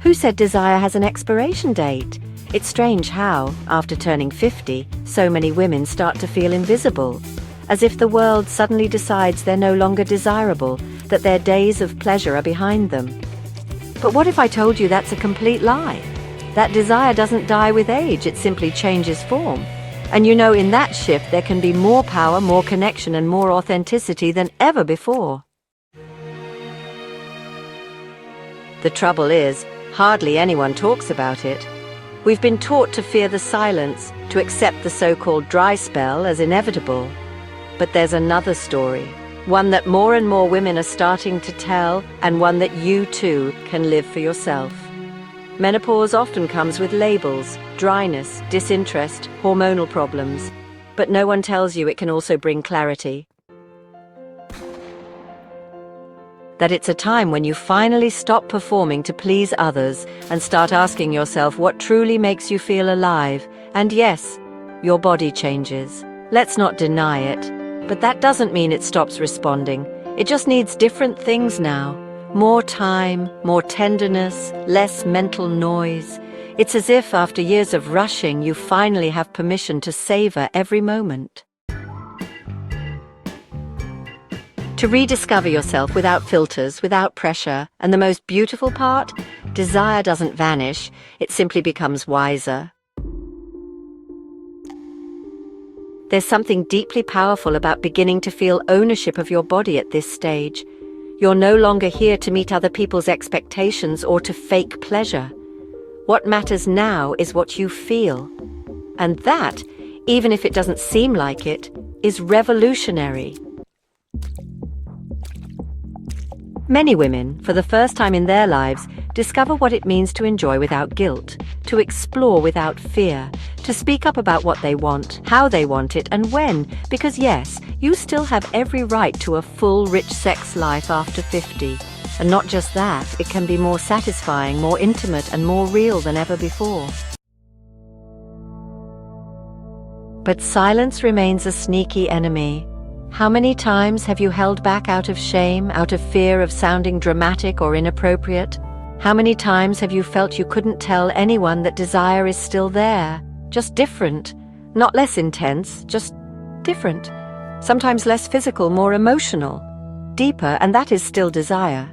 Who said desire has an expiration date? It's strange how, after turning 50, so many women start to feel invisible, as if the world suddenly decides they're no longer desirable, that their days of pleasure are behind them. But what if I told you that's a complete lie? That desire doesn't die with age, it simply changes form. And you know, in that shift there can be more power, more connection, and more authenticity than ever before. The trouble is, hardly anyone talks about it. We've been taught to fear the silence, to accept the so-called dry spell as inevitable. But there's another story, one that more and more women are starting to tell, and one that you too can live for yourself. Menopause often comes with labels: dryness, disinterest, hormonal problems. But no one tells you it can also bring clarity. That it's a time when you finally stop performing to please others and start asking yourself what truly makes you feel alive. And yes, your body changes. Let's not deny it. But that doesn't mean it stops responding. It just needs different things now. More time, more tenderness, less mental noise. It's as if after years of rushing, you finally have permission to savor every moment. To rediscover yourself without filters, without pressure, and the most beautiful part, desire doesn't vanish, it simply becomes wiser. There's something deeply powerful about beginning to feel ownership of your body at this stage. You're no longer here to meet other people's expectations or to fake pleasure. What matters now is what you feel. And that, even if it doesn't seem like it, is revolutionary. Many women, for the first time in their lives, discover what it means to enjoy without guilt, to explore without fear, to speak up about what they want, how they want it, and when, because yes, you still have every right to a full, rich sex life after 50. And not just that, it can be more satisfying, more intimate, and more real than ever before. But silence remains a sneaky enemy. How many times have you held back out of shame, out of fear of sounding dramatic or inappropriate? How many times have you felt you couldn't tell anyone that desire is still there, just different, not less intense, just different, sometimes less physical, more emotional, deeper, and that is still desire.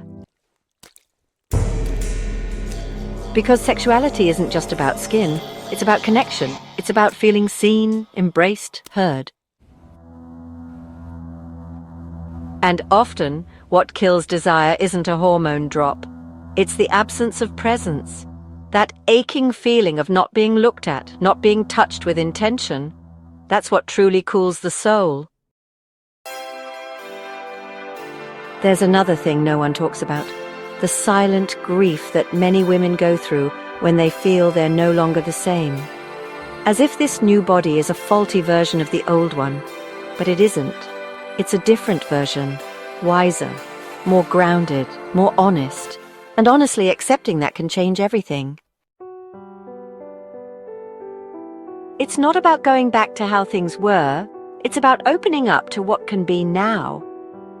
Because sexuality isn't just about skin, it's about connection, it's about feeling seen, embraced, heard. And often, what kills desire isn't a hormone drop. It's the absence of presence. That aching feeling of not being looked at, not being touched with intention. That's what truly cools the soul. There's another thing no one talks about. The silent grief that many women go through when they feel they're no longer the same. As if this new body is a faulty version of the old one. But it isn't. It's a different version, wiser, more grounded, more honest, and honestly accepting that can change everything. It's not about going back to how things were, it's about opening up to what can be now.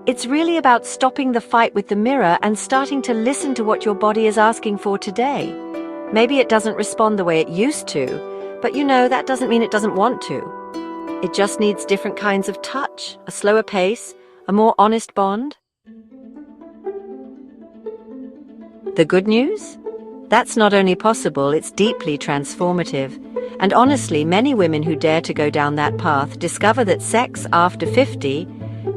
It's really about stopping the fight with the mirror and starting to listen to what your body is asking for today. Maybe it doesn't respond the way it used to, but you know that doesn't mean it doesn't want to. It just needs different kinds of touch, a slower pace, a more honest bond. The good news? That's not only possible, it's deeply transformative. And honestly, many women who dare to go down that path discover that sex after 50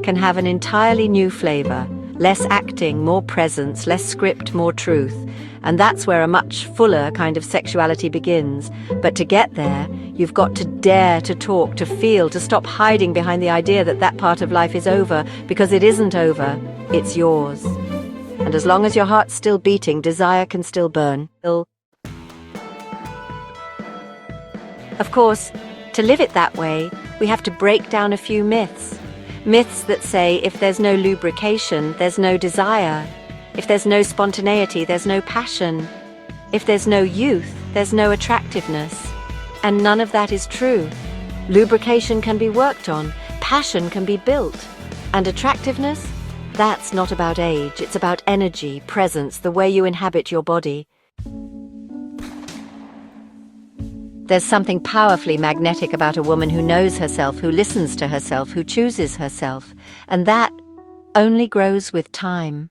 can have an entirely new flavor. Less acting, more presence, less script, more truth. And that's where a much fuller kind of sexuality begins. But to get there, you've got to dare to talk, to feel, to stop hiding behind the idea that that part of life is over, because it isn't over, it's yours. And as long as your heart's still beating, desire can still burn. Of course, to live it that way, we have to break down a few myths. Myths that say if there's no lubrication, there's no desire. If there's no spontaneity, there's no passion. If there's no youth, there's no attractiveness. And none of that is true. Lubrication can be worked on, passion can be built. And attractiveness? That's not about age, it's about energy, presence, the way you inhabit your body. There's something powerfully magnetic about a woman who knows herself, who listens to herself, who chooses herself, and that only grows with time.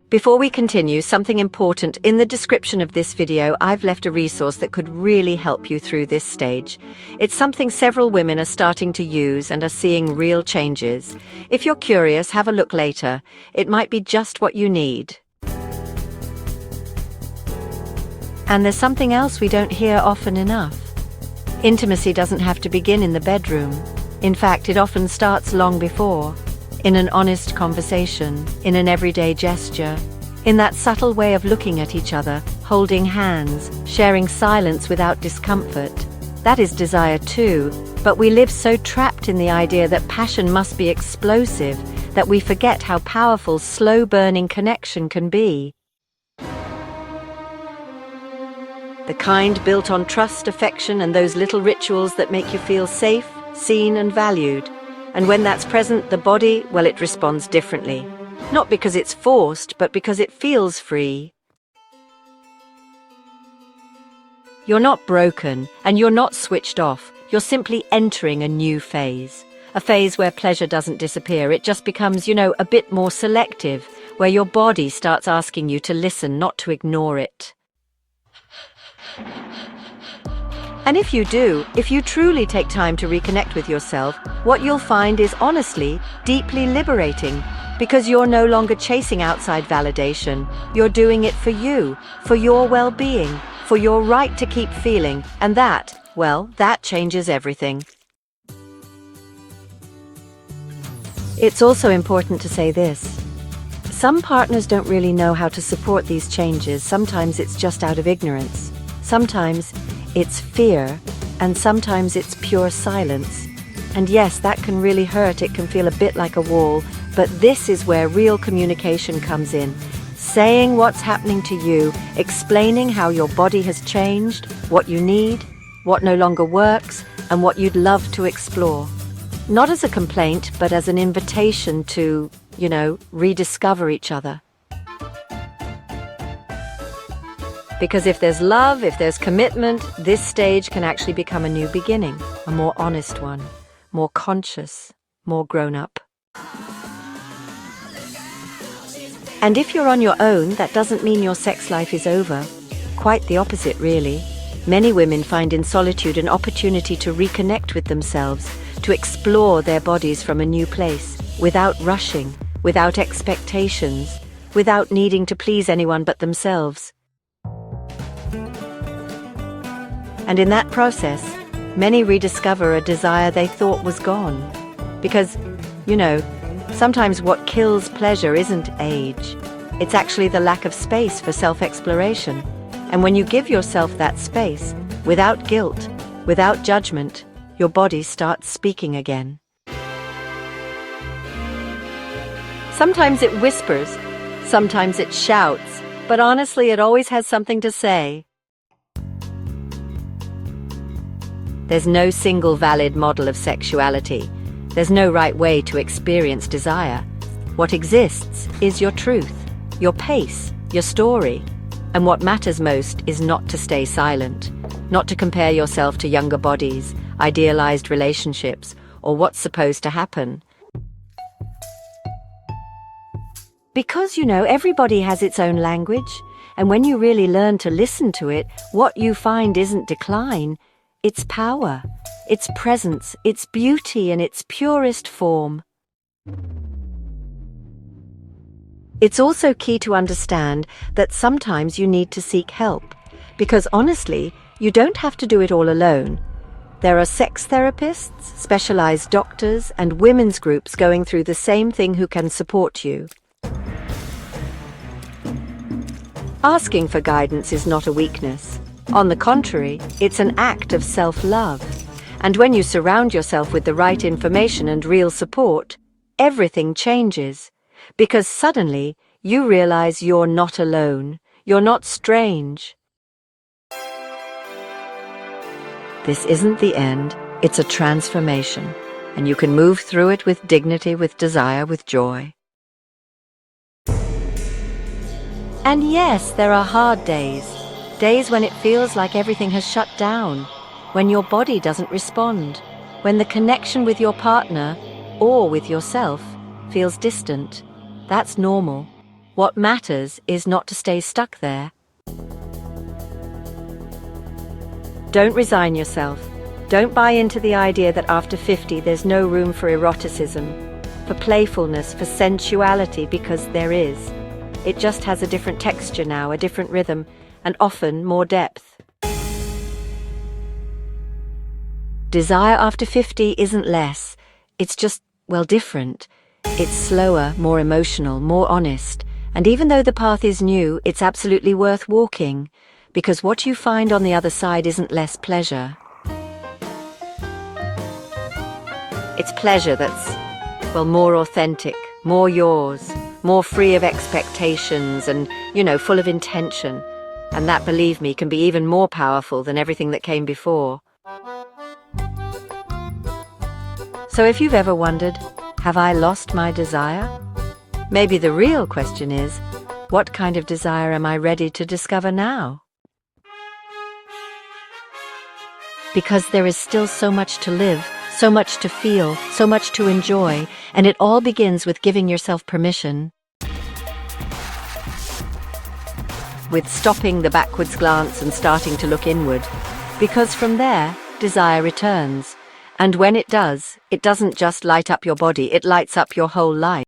Before we continue, something important. In the description of this video, I've left a resource that could really help you through this stage. It's something several women are starting to use and are seeing real changes. If you're curious, have a look later. It might be just what you need. And there's something else we don't hear often enough. Intimacy doesn't have to begin in the bedroom. In fact, it often starts long before. In an honest conversation, in an everyday gesture, in that subtle way of looking at each other, holding hands, sharing silence without discomfort. That is desire too, but we live so trapped in the idea that passion must be explosive that we forget how powerful slow-burning connection can be. The kind built on trust, affection, and those little rituals that make you feel safe, seen, and valued. And when that's present, the body, well, it responds differently. Not because it's forced, but because it feels free. You're not broken, and you're not switched off. You're simply entering a new phase. A phase where pleasure doesn't disappear. It just becomes, a bit more selective, where your body starts asking you to listen, not to ignore it. And if you do, if you truly take time to reconnect with yourself, what you'll find is honestly, deeply liberating, because you're no longer chasing outside validation. You're doing it for you, for your well-being, for your right to keep feeling, and that changes everything. It's also important to say this. Some partners don't really know how to support these changes. Sometimes it's just out of ignorance. Sometimes it's fear, and sometimes it's pure silence. And yes, that can really hurt. It can feel a bit like a wall, but this is where real communication comes in. Saying what's happening to you, explaining how your body has changed, what you need, what no longer works, and what you'd love to explore. Not as a complaint, but as an invitation to, rediscover each other. Because if there's love, if there's commitment, this stage can actually become a new beginning, a more honest one, more conscious, more grown up. And if you're on your own, that doesn't mean your sex life is over. Quite the opposite, really. Many women find in solitude an opportunity to reconnect with themselves, to explore their bodies from a new place, without rushing, without expectations, without needing to please anyone but themselves. And in that process, many rediscover a desire they thought was gone. Because, sometimes what kills pleasure isn't age. It's actually the lack of space for self-exploration. And when you give yourself that space, without guilt, without judgment, your body starts speaking again. Sometimes it whispers, sometimes it shouts, but honestly, it always has something to say. There's no single valid model of sexuality. There's no right way to experience desire. What exists is your truth, your pace, your story. And what matters most is not to stay silent, not to compare yourself to younger bodies, idealized relationships, or what's supposed to happen. Because, everybody has its own language, and when you really learn to listen to it, what you find isn't decline, it's power, it's presence, it's beauty in its purest form. It's also key to understand that sometimes you need to seek help, because honestly, you don't have to do it all alone. There are sex therapists, specialized doctors, and women's groups going through the same thing who can support you. Asking for guidance is not a weakness. On the contrary, it's an act of self-love. And when you surround yourself with the right information and real support, everything changes. Because suddenly, you realize you're not alone. You're not strange. This isn't the end. It's a transformation. And you can move through it with dignity, with desire, with joy. And yes, there are hard days. Days when it feels like everything has shut down, when your body doesn't respond, when the connection with your partner or with yourself feels distant. That's normal. What matters is not to stay stuck there. Don't resign yourself. Don't buy into the idea that after 50 there's no room for eroticism, for playfulness, for sensuality, because there is. It just has a different texture now, a different rhythm, and often more depth. Desire after 50 isn't less. It's just, well, different. It's slower, more emotional, more honest. And even though the path is new, it's absolutely worth walking, because what you find on the other side isn't less pleasure. It's pleasure that's, well, more authentic, more yours, more free of expectations and, full of intention. And that, believe me, can be even more powerful than everything that came before. So if you've ever wondered, have I lost my desire? Maybe the real question is, what kind of desire am I ready to discover now? Because there is still so much to live, so much to feel, so much to enjoy, and it all begins with giving yourself permission. With stopping the backwards glance and starting to look inward. Because from there, desire returns. And when it does, it doesn't just light up your body, it lights up your whole life.